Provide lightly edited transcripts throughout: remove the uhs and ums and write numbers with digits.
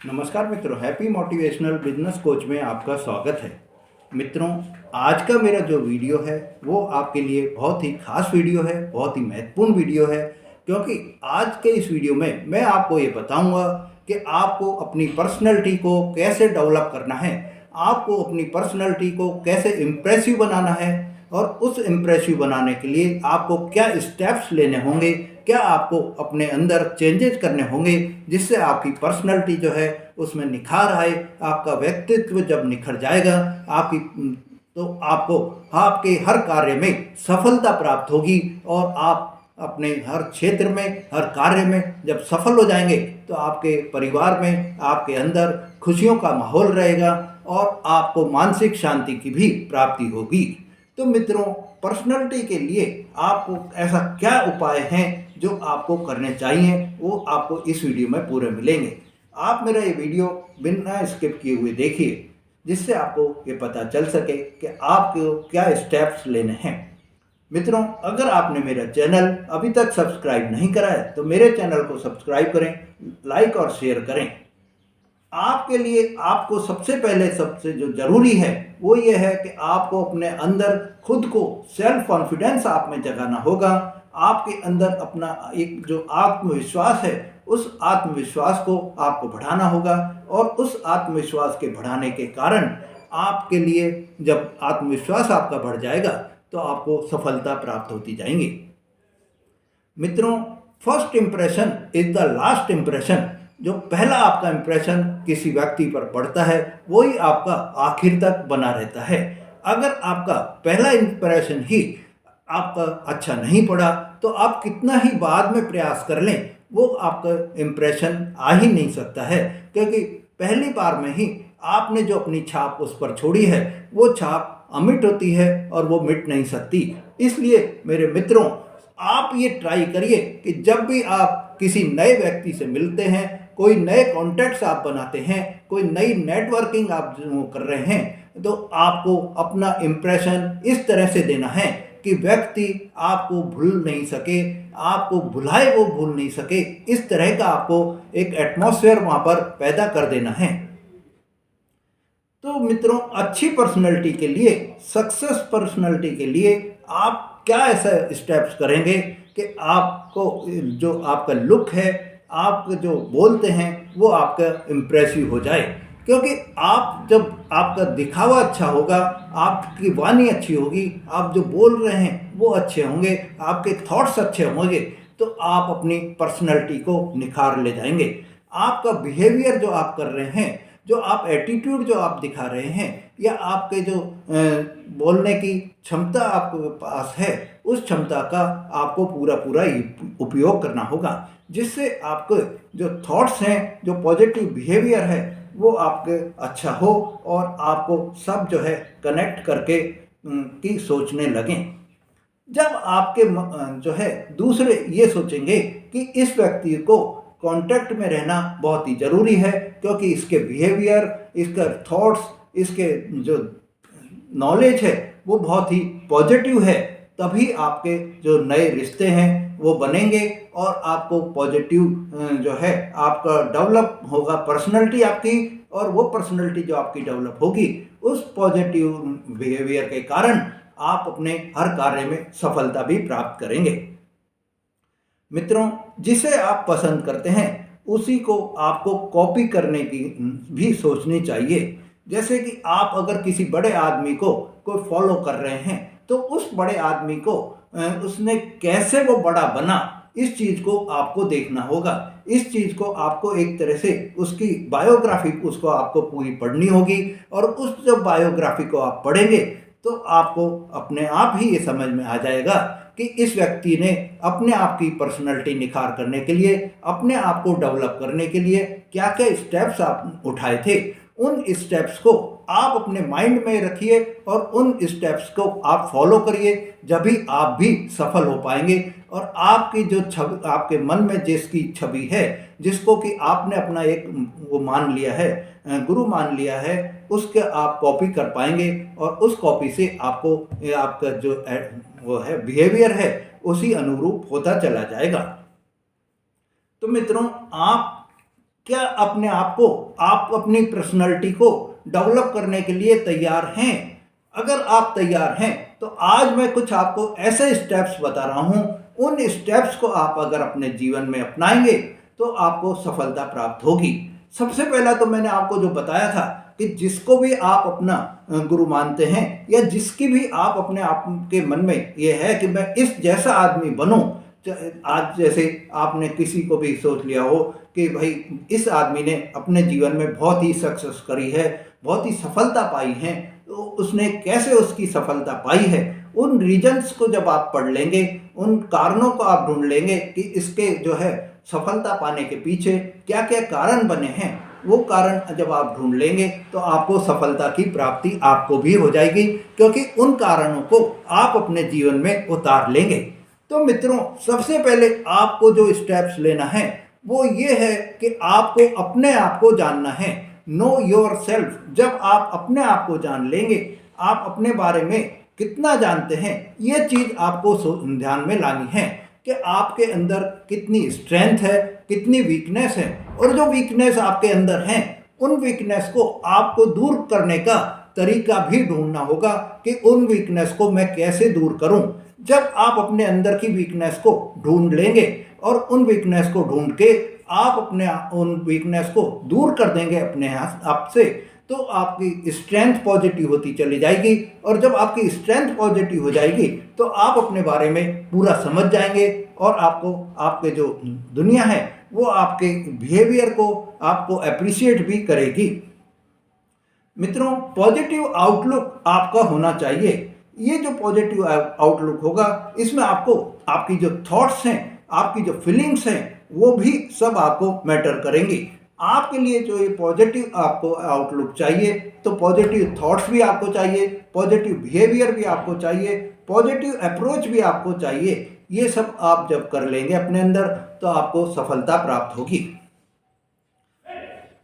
नमस्कार मित्रों, happy motivational business coach में आपका स्वागत है। मित्रों, आज का मेरा जो वीडियो है वो आपके लिए बहुत ही खास वीडियो है, बहुत ही महत्वपूर्ण वीडियो है। क्योंकि आज के इस वीडियो में मैं आपको ये बताऊंगा कि आपको अपनी पर्सनैलिटी को कैसे डेवलप करना है, आपको अपनी पर्सनैलिटी को कैसे इम्प्रेसिव बनाना है और उस इम्प्रेसिव बनाने के लिए आपको क्या स्टेप्स लेने होंगे, क्या आपको अपने अंदर चेंजेस करने होंगे जिससे आपकी पर्सनैलिटी जो है उसमें निखार आए। आपका व्यक्तित्व जब निखर जाएगा आपकी तो आपको आपके हर कार्य में सफलता प्राप्त होगी और आप अपने हर क्षेत्र में, हर कार्य में जब सफल हो जाएंगे तो आपके परिवार में, आपके अंदर खुशियों का माहौल रहेगा और आपको मानसिक शांति की भी प्राप्ति होगी। तो मित्रों, पर्सनैलिटी के लिए आपको ऐसा क्या उपाय हैं जो आपको करने चाहिए, वो आपको इस वीडियो में पूरे मिलेंगे। आप मेरा ये वीडियो बिना स्किप किए हुए देखिए, जिससे आपको ये पता चल सके कि आपको क्या स्टेप्स लेने हैं। मित्रों, अगर आपने मेरा चैनल अभी तक सब्सक्राइब नहीं करा है तो मेरे चैनल को सब्सक्राइब करें, लाइक और शेयर करें। आपके लिए आपको सबसे पहले सबसे जो जरूरी है वो ये है कि आपको अपने अंदर खुद को सेल्फ कॉन्फिडेंस आप में जगाना होगा। आपके अंदर अपना एक जो आत्मविश्वास है उस आत्मविश्वास को आपको बढ़ाना होगा और उस आत्मविश्वास के बढ़ाने के कारण आपके लिए जब आत्मविश्वास आपका बढ़ जाएगा तो आपको सफलता प्राप्त होती जाएंगी। मित्रों, first impression is the last impression. जो पहला आपका इंप्रेशन किसी व्यक्ति पर पड़ता है वही आपका आखिर तक बना रहता है। अगर आपका पहला इंप्रेशन ही आपका अच्छा नहीं पड़ा तो आप कितना ही बाद में प्रयास कर लें वो आपका इंप्रेशन आ ही नहीं सकता है। क्योंकि पहली बार में ही आपने जो अपनी छाप उस पर छोड़ी है वो छाप अमिट होती है और वो मिट नहीं सकती। इसलिए मेरे मित्रों, आप ये ट्राई करिए कि जब भी आप किसी नए व्यक्ति से मिलते हैं, कोई नए कॉन्टैक्ट्स आप बनाते हैं, कोई नई नेटवर्किंग आप जो कर रहे हैं, तो आपको अपना इम्प्रेशन इस तरह से देना है कि व्यक्ति आपको भूल नहीं सके, आपको भुलाए वो भूल नहीं सके। इस तरह का आपको एक एटमॉस्फेयर वहाँ पर पैदा कर देना है। तो मित्रों, अच्छी पर्सनैलिटी के लिए, सक्सेस पर्सनैलिटी के लिए आप क्या ऐसा स्टेप्स करेंगे कि आपको जो आपका लुक है, आप जो बोलते हैं वो आपका इम्प्रेसिव हो जाए। क्योंकि आप जब आपका दिखावा अच्छा होगा, आपकी वाणी अच्छी होगी, आप जो बोल रहे हैं वो अच्छे होंगे, आपके थॉट्स अच्छे होंगे, तो आप अपनी पर्सनैलिटी को निखार ले जाएंगे। आपका बिहेवियर जो आप कर रहे हैं, जो आप एटीट्यूड जो आप दिखा रहे हैं, या आपके जो बोलने की क्षमता आपके पास है, उस क्षमता का आपको पूरा पूरा उपयोग करना होगा, जिससे आपके जो थॉट्स हैं, जो पॉजिटिव बिहेवियर है वो आपके अच्छा हो और आपको सब जो है कनेक्ट करके की सोचने लगें। जब आपके जो है दूसरे ये सोचेंगे कि इस व्यक्ति को कांटेक्ट में रहना बहुत ही ज़रूरी है, क्योंकि इसके बिहेवियर, इसका थॉट्स, इसके जो नॉलेज है वो बहुत ही पॉजिटिव है, तभी आपके जो नए रिश्ते हैं वो बनेंगे और आपको पॉजिटिव जो है आपका डेवलप होगा पर्सनैलिटी आपकी। और वो पर्सनैलिटी जो आपकी डेवलप होगी उस पॉजिटिव बिहेवियर के कारण आप अपने हर कार्य में सफलता भी प्राप्त करेंगे। मित्रों, जिसे आप पसंद करते हैं उसी को आपको कॉपी करने की भी सोचनी चाहिए। जैसे कि आप अगर किसी बड़े आदमी को कोई फॉलो कर रहे हैं तो उस बड़े आदमी को उसने कैसे वो बड़ा बना, इस चीज़ को आपको देखना होगा। इस चीज़ को आपको एक तरह से उसकी बायोग्राफी उसको आपको पूरी पढ़नी होगी और उस जब बायोग्राफी को आप पढ़ेंगे तो आपको अपने आप ही ये समझ में आ जाएगा कि इस व्यक्ति ने अपने आप की पर्सनैलिटी निखार करने के लिए, अपने आप को डेवलप करने के लिए क्या क्या स्टेप्स आप उठाए थे। उन स्टेप्स को आप अपने माइंड में रखिए और उन स्टेप्स को आप फॉलो करिए, जब भी आप भी सफल हो पाएंगे। और आपकी जो छवि, आपके मन में जिसकी छवि है, जिसको कि आपने अपना एक वो मान लिया है, गुरु मान लिया है, उसके आप कॉपी कर पाएंगे और उस कॉपी से आपको आपका जो वो है बिहेवियर है उसी अनुरूप होता चला जाएगा। तो मित्रों, आप क्या अपने आप को, आप अपनी पर्सनैलिटी को डेवलप करने के लिए तैयार हैं? अगर आप तैयार हैं तो आज मैं कुछ आपको ऐसे स्टेप्स बता रहा हूँ, उन स्टेप्स को आप अगर अपने जीवन में अपनाएंगे तो आपको सफलता प्राप्त होगी। सबसे पहला तो मैंने आपको जो बताया था कि जिसको भी आप अपना गुरु मानते हैं, या जिसकी भी आप अपने आप के मन में ये है कि मैं इस जैसा आदमी बनूं, आज जैसे आपने किसी को भी सोच लिया हो कि भाई इस आदमी ने अपने जीवन में बहुत ही सक्सेस करी है, बहुत ही सफलता पाई है, तो उसने कैसे उसकी सफलता पाई है, उन रीजन्स को जब आप पढ़ लेंगे, उन कारणों को आप ढूंढ लेंगे कि इसके जो है सफलता पाने के पीछे क्या क्या कारण बने हैं, वो कारण जब आप ढूंढ लेंगे तो आपको सफलता की प्राप्ति आपको भी हो जाएगी, क्योंकि उन कारणों को आप अपने जीवन में उतार लेंगे। तो मित्रों, सबसे पहले आपको जो स्टेप्स लेना है वो ये है कि आपको अपने आप को जानना है। Know your self. जब आप अपने आप को जान लेंगे, आप अपने बारे में कितना जानते हैं, ये चीज़ आपको ध्यान में लानी है कि आपके अंदर कितनी स्ट्रेंथ है, कितनी वीकनेस है, और जो वीकनेस आपके अंदर हैं उन वीकनेस को आपको दूर करने का तरीका भी ढूंढना होगा कि उन वीकनेस को मैं कैसे दूर करूं। जब आप अपने अंदर की वीकनेस को ढूंढ लेंगे और उन वीकनेस को ढूंढ के आप अपने उन वीकनेस को दूर कर देंगे अपने आप से, तो आपकी स्ट्रेंथ पॉजिटिव होती चली जाएगी। और जब आपकी स्ट्रेंथ पॉजिटिव हो जाएगी तो आप अपने बारे में पूरा समझ जाएंगे, और आपको, आपके जो दुनिया है वो आपके बिहेवियर को आपको अप्रिशिएट भी करेगी। मित्रों, पॉजिटिव आउटलुक आपका होना चाहिए। ये जो पॉजिटिव आउटलुक होगा, इसमें आपको आपकी जो थॉट्स हैं, आपकी जो फीलिंग्स हैं, वो भी सब आपको मैटर करेंगी। आपके लिए जो ये पॉजिटिव आपको आउटलुक चाहिए, तो पॉजिटिव थॉट्स भी आपको चाहिए, पॉजिटिव बिहेवियर भी आपको चाहिए, पॉजिटिव अप्रोच भी आपको चाहिए। ये सब आप जब कर लेंगे अपने अंदर तो आपको सफलता प्राप्त होगी।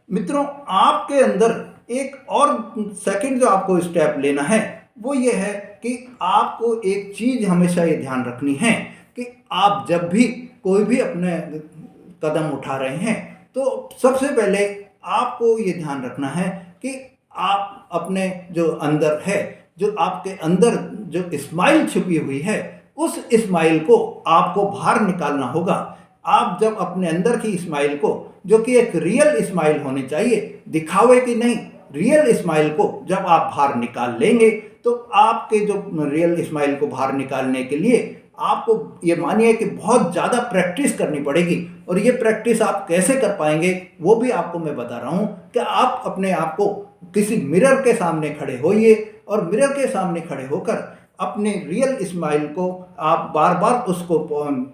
मित्रों, आपके अंदर एक और सेकंड जो आपको स्टेप लेना है वो ये है कि आपको एक चीज़ हमेशा ये ध्यान रखनी है कि आप जब भी कोई भी अपने कदम उठा रहे हैं तो सबसे पहले आपको ये ध्यान रखना है कि आप अपने जो अंदर है, जो आपके अंदर जो स्माइल छुपी हुई है, उस स्माइल को आपको बाहर निकालना होगा। आप जब अपने अंदर की स्माइल को, जो कि एक रियल स्माइल होनी चाहिए, दिखावे की नहीं, रियल स्माइल को जब आप बाहर निकाल लेंगे तो आपके जो रियल स्माइल को बाहर निकालने के लिए आपको ये मानिए कि बहुत ज़्यादा प्रैक्टिस करनी पड़ेगी। और ये प्रैक्टिस आप कैसे कर पाएंगे वो भी आपको मैं बता रहा हूँ कि आप अपने आप को किसी मिरर के सामने खड़े होइए, और मिरर के सामने खड़े होकर अपने रियल स्माइल को आप बार बार उसको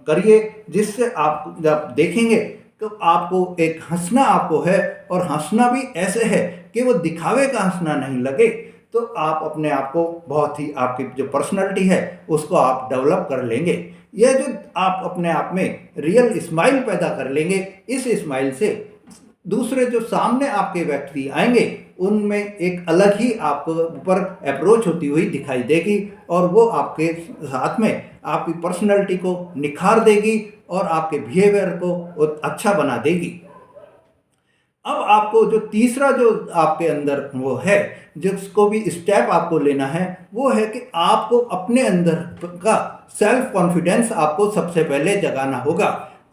करिए, जिससे आप जब देखेंगे तो आपको एक हंसना आपको है, और हंसना भी ऐसे है कि वो दिखावे का हंसना नहीं लगे। तो आप अपने आप को बहुत ही, आपकी जो पर्सनैलिटी है उसको आप डेवलप कर लेंगे। यह जो आप अपने आप में रियल स्माइल पैदा कर लेंगे, इस स्माइल से दूसरे जो सामने आपके व्यक्ति आएंगे उनमें एक अलग ही आपको ऊपर अप्रोच होती हुई दिखाई देगी, और वो आपके साथ में आपकी पर्सनैलिटी को निखार देगी और आपके बिहेवियर को अच्छा बना देगी। अब आपको जो तीसरा जो आपके अंदर वो है, जिसको भी स्टेप आपको लेना है, वो है कि आपको अपने अंदर का सेल्फ कॉन्फिडेंस आपको सबसे पहले जगाना होगा।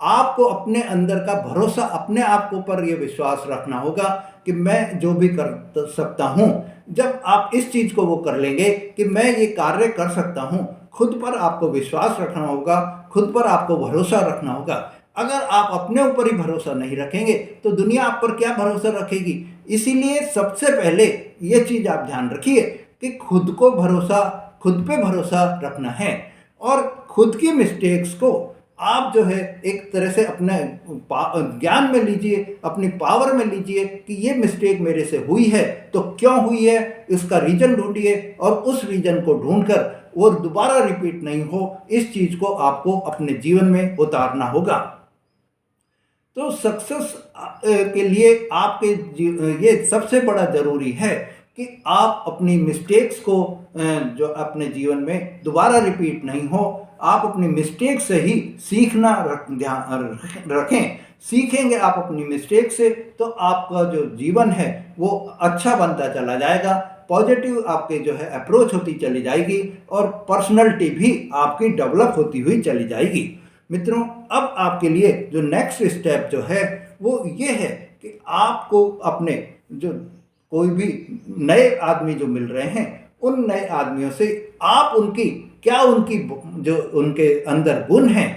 आपको अपने अंदर का भरोसा, अपने आप को पर ये विश्वास रखना होगा कि मैं जो भी कर सकता हूँ। जब आप इस चीज़ को वो कर लेंगे कि मैं ये कार्य कर सकता हूँ, खुद पर आपको विश्वास रखना होगा, खुद पर आपको भरोसा रखना होगा। अगर आप अपने ऊपर ही भरोसा नहीं रखेंगे तो दुनिया आप पर क्या भरोसा रखेगी। इसीलिए सबसे पहले ये चीज़ आप ध्यान रखिए कि खुद पे भरोसा रखना है, और खुद की मिस्टेक्स को आप जो है एक तरह से अपने ज्ञान में लीजिए, अपनी पावर में लीजिए कि ये मिस्टेक मेरे से हुई है तो क्यों हुई है, इसका रीजन ढूंढिए, और उस रीजन को ढूंढकर वो दोबारा रिपीट नहीं हो, इस चीज़ को आपको अपने जीवन में उतारना होगा। तो सक्सेस के लिए आपके ये सबसे बड़ा ज़रूरी है कि आप अपनी मिस्टेक्स को जो अपने जीवन में दोबारा रिपीट नहीं हो, आप अपनी मिस्टेक से ही सीखना ध्यान रखें, सीखेंगे आप अपनी मिस्टेक से, तो आपका जो जीवन है वो अच्छा बनता चला जाएगा। पॉजिटिव आपके जो है अप्रोच होती चली जाएगी और पर्सनैलिटी भी आपकी डेवलप होती हुई चली जाएगी। मित्रों, अब आपके लिए जो नेक्स्ट स्टेप जो है वो ये है कि आपको अपने जो कोई भी नए आदमी जो मिल रहे हैं, उन नए आदमियों से आप उनकी क्या उनकी जो उनके अंदर गुण हैं,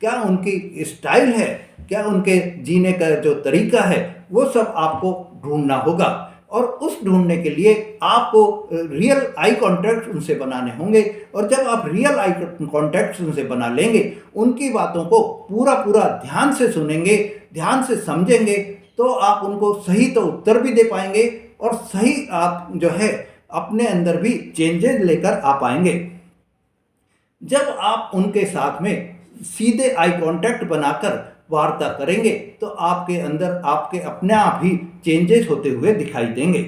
क्या उनकी स्टाइल है, क्या उनके जीने का जो तरीका है, वो सब आपको ढूंढना होगा। और उस ढूंढने के लिए आपको रियल आई कांटेक्ट उनसे बनाने होंगे। और जब आप रियल आई कांटेक्ट उनसे बना लेंगे, उनकी बातों को पूरा पूरा ध्यान से सुनेंगे, ध्यान से समझेंगे, तो आप उनको सही तो उत्तर भी दे पाएंगे और सही आप जो है अपने अंदर भी चेंजेस लेकर आ पाएंगे। जब आप उनके साथ में सीधे आई कांटेक्ट बनाकर वार्ता करेंगे, तो आपके अंदर आपके अपने आप ही चेंजेस होते हुए दिखाई देंगे।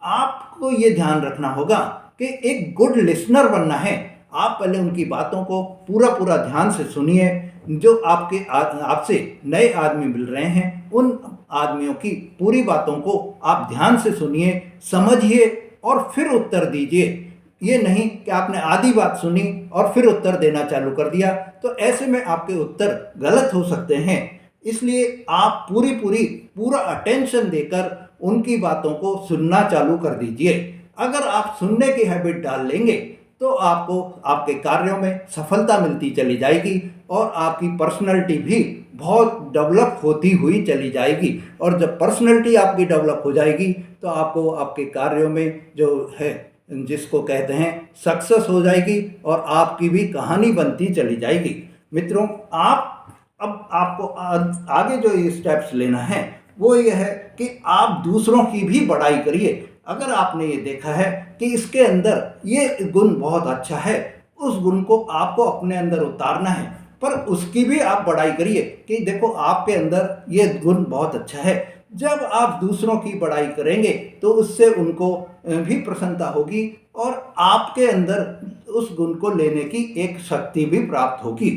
आपको ये ध्यान रखना होगा कि एक गुड लिसनर बनना है। आप पहले उनकी बातों को पूरा पूरा ध्यान से सुनिए। जो आपसे नए आदमी मिल रहे हैं, उन आदमियों की पूरी बातों को आप ध्यान से सुनिए, समझिए और फिर उत्तर दीजिए। ये नहीं कि आपने आधी बात सुनी और फिर उत्तर देना चालू कर दिया, तो ऐसे में आपके उत्तर गलत हो सकते हैं। इसलिए आप पूरा अटेंशन देकर उनकी बातों को सुनना चालू कर दीजिए। अगर आप सुनने की हैबिट डाल लेंगे, तो आपको आपके कार्यों में सफलता मिलती चली जाएगी और आपकी पर्सनैलिटी भी बहुत डेवलप होती हुई चली जाएगी। और जब पर्सनैलिटी आपकी डेवलप हो जाएगी, तो आपको आपके कार्यों में जो है, जिसको कहते हैं, सक्सेस हो जाएगी और आपकी भी कहानी बनती चली जाएगी। मित्रों, अब आपको आगे जो ये स्टेप्स लेना है वो ये है कि आप दूसरों की भी बड़ाई करिए। अगर आपने ये देखा है कि इसके अंदर ये गुण बहुत अच्छा है, उस गुण को आपको अपने अंदर उतारना है, पर उसकी भी आप बड़ाई करिए कि देखो आपके अंदर ये गुण बहुत अच्छा है। जब आप दूसरों की बड़ाई करेंगे, तो उससे उनको भी प्रसन्नता होगी और आपके अंदर उस गुण को लेने की एक शक्ति भी प्राप्त होगी।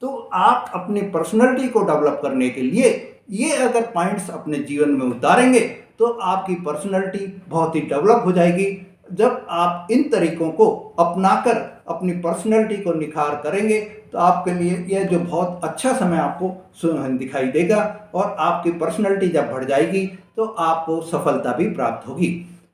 तो आप अपनी पर्सनैलिटी को डेवलप करने के लिए ये अगर पॉइंट्स अपने जीवन में उतारेंगे, तो आपकी पर्सनैलिटी बहुत ही डेवलप हो जाएगी। जब आप इन तरीकों को अपनाकर अपनी पर्सनैलिटी को निखार करेंगे, तो आपके लिए यह जो बहुत अच्छा समय आपको दिखाई देगा और आपकी पर्सनैलिटी जब बढ़ जाएगी, तो आपको सफलता भी प्राप्त होगी।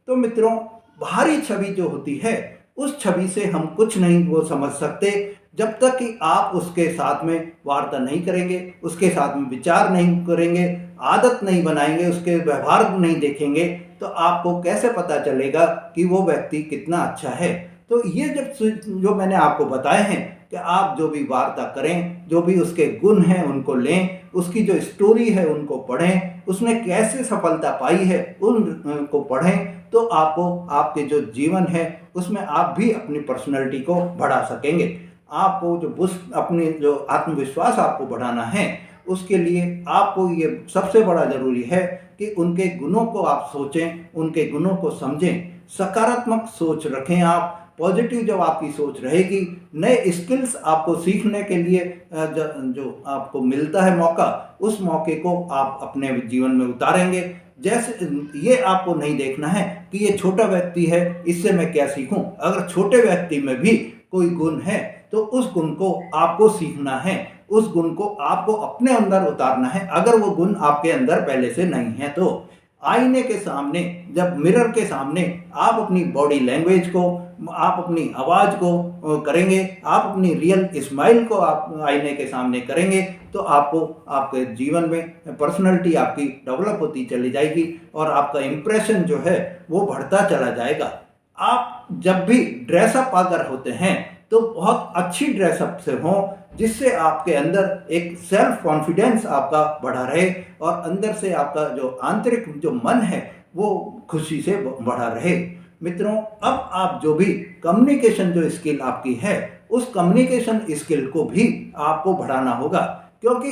तो मित्रों, बाहरी छवि जो होती है, उस छवि से हम कुछ नहीं वो समझ सकते जब तक कि आप उसके साथ में वार्ता नहीं करेंगे, उसके साथ में विचार नहीं करेंगे, आदत नहीं बनाएंगे, उसके व्यवहार नहीं देखेंगे, तो आपको कैसे पता चलेगा कि वो व्यक्ति कितना अच्छा है। तो ये जो मैंने आपको बताए हैं कि आप जो भी वार्ता करें, जो भी उसके गुण हैं उनको लें, उसकी जो स्टोरी है उनको पढ़ें, उसने कैसे सफलता पाई है उनको पढ़ें, तो आपको आपके जो जीवन है उसमें आप भी अपनी पर्सनैलिटी को बढ़ा सकेंगे। आपको अपने जो आत्मविश्वास आपको बढ़ाना है, उसके लिए आपको ये सबसे बड़ा ज़रूरी है कि उनके गुणों को आप सोचें, उनके गुणों को समझें, सकारात्मक सोच रखें। आप पॉजिटिव जब आपकी सोच रहेगी, नए स्किल्स आपको सीखने के लिए जो आपको मिलता है मौका, उस मौके को आप अपने जीवन में उतारेंगे। जैसे ये आपको नहीं देखना है कि ये छोटा व्यक्ति है, इससे मैं क्या सीखूं। अगर छोटे व्यक्ति में भी कोई गुण है, तो उस गुण को आपको सीखना है, उस गुण को आपको अपने अंदर उतारना है। अगर वो गुण आपके अंदर पहले से नहीं है, तो आईने के सामने, जब मिरर के सामने आप अपनी बॉडी लैंग्वेज को, आप अपनी आवाज़ को करेंगे, आप अपनी रियल स्माइल को आप आईने के सामने करेंगे, तो आपको आपके जीवन में पर्सनैलिटी आपकी डेवलप होती चली जाएगी और आपका इम्प्रेशन जो है वो बढ़ता चला जाएगा। आप जब भी ड्रेसअप अगर होते हैं, तो बहुत अच्छी ड्रेसअप से हों, जिससे आपके अंदर एक सेल्फ कॉन्फिडेंस आपका बढ़ा रहे और अंदर से आपका जो आंतरिक जो मन है वो खुशी से बढ़ा रहे। मित्रों, अब आप जो भी कम्युनिकेशन जो स्किल आपकी है, उस कम्युनिकेशन स्किल को भी आपको बढ़ाना होगा, क्योंकि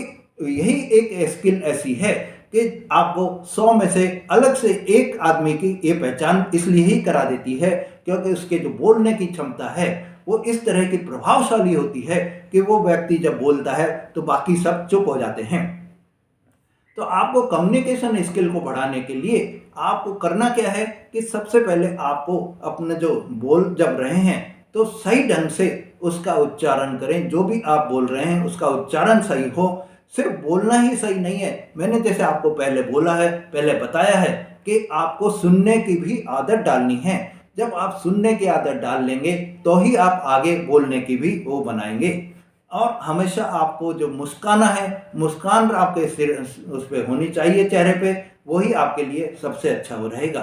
यही एक स्किल ऐसी है कि आपको 100 में से अलग से एक आदमी की ये पहचान इसलिए ही करा देती है क्योंकि उसके जो बोलने की क्षमता है वो इस तरह की प्रभावशाली होती है कि वो व्यक्ति जब बोलता है तो बाकी सब चुप हो जाते हैं। तो आपको कम्युनिकेशन स्किल को बढ़ाने के लिए आपको करना क्या है कि सबसे पहले आपको अपने जो बोल जब रहे हैं तो सही ढंग से उसका उच्चारण करें। जो भी आप बोल रहे हैं उसका उच्चारण सही हो। सिर्फ बोलना ही सही नहीं है, मैंने जैसे आपको पहले बोला है, पहले बताया है कि आपको सुनने की भी आदत डालनी है। जब आप सुनने की आदत डाल लेंगे तो ही आप आगे बोलने की भी वो बनाएंगे। और हमेशा आपको जो मुस्काना है, मुस्कान आपके सिर उस पर होनी चाहिए चेहरे पे, वही आपके लिए सबसे अच्छा वो रहेगा।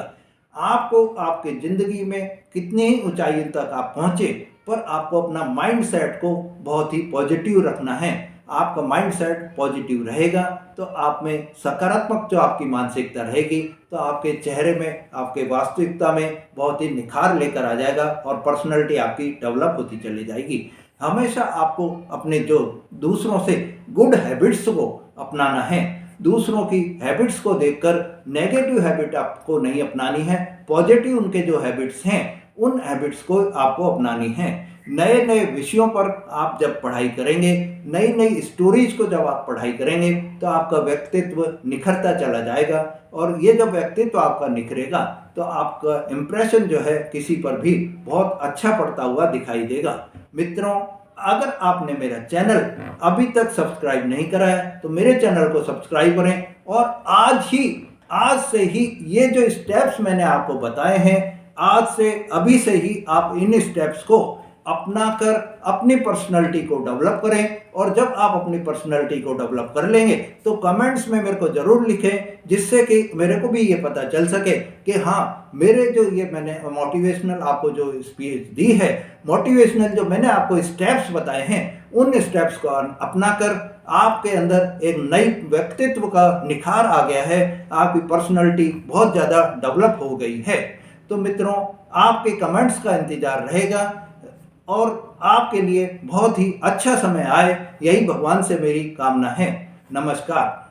आपको आपके ज़िंदगी में कितनी ही ऊंचाई तक आप पहुँचे, पर आपको अपना माइंड सेट को बहुत ही पॉजिटिव रखना है। आपका माइंड सेट पॉजिटिव रहेगा तो आप में सकारात्मक जो आपकी मानसिकता रहेगी तो आपके चेहरे में, आपके वास्तविकता में बहुत ही निखार लेकर आ जाएगा और पर्सनैलिटी आपकी डेवलप होती चली जाएगी। हमेशा आपको अपने जो दूसरों से गुड हैबिट्स को अपनाना है। दूसरों की हैबिट्स को देखकर नेगेटिव हैबिट आपको नहीं अपनानी है, पॉजिटिव उनके जो हैबिट्स हैं उन हैबिट्स को आपको अपनानी है। नए नए विषयों पर आप जब पढ़ाई करेंगे, नई नई स्टोरीज को जब आप पढ़ाई करेंगे तो आपका व्यक्तित्व निखरता चला जाएगा। और ये जब व्यक्तित्व आपका निखरेगा तो आपका इम्प्रेशन जो है किसी पर भी बहुत अच्छा पड़ता हुआ दिखाई देगा। मित्रों, अगर आपने मेरा चैनल अभी तक सब्सक्राइब नहीं करा है तो मेरे चैनल को सब्सक्राइब करें और आज से ही ये जो स्टेप्स मैंने आपको बताए हैं, आज से अभी से ही आप इन स्टेप्स को अपना कर अपनी पर्सनैलिटी को डेवलप करें। और जब आप अपनी पर्सनैलिटी को डेवलप कर लेंगे तो कमेंट्स में मेरे को ज़रूर लिखें, जिससे कि मेरे को भी ये पता चल सके कि हाँ, मेरे जो ये मैंने मोटिवेशनल आपको जो स्पीच दी है, मोटिवेशनल जो मैंने आपको स्टेप्स बताए हैं, उन स्टेप्स को अपना कर आपके अंदर एक नई व्यक्तित्व का निखार आ गया है, आपकी पर्सनैलिटी बहुत ज़्यादा डेवलप हो गई है। तो मित्रों, आपके कमेंट्स का इंतज़ार रहेगा और आपके लिए बहुत ही अच्छा समय आए, यही भगवान से मेरी कामना है। नमस्कार।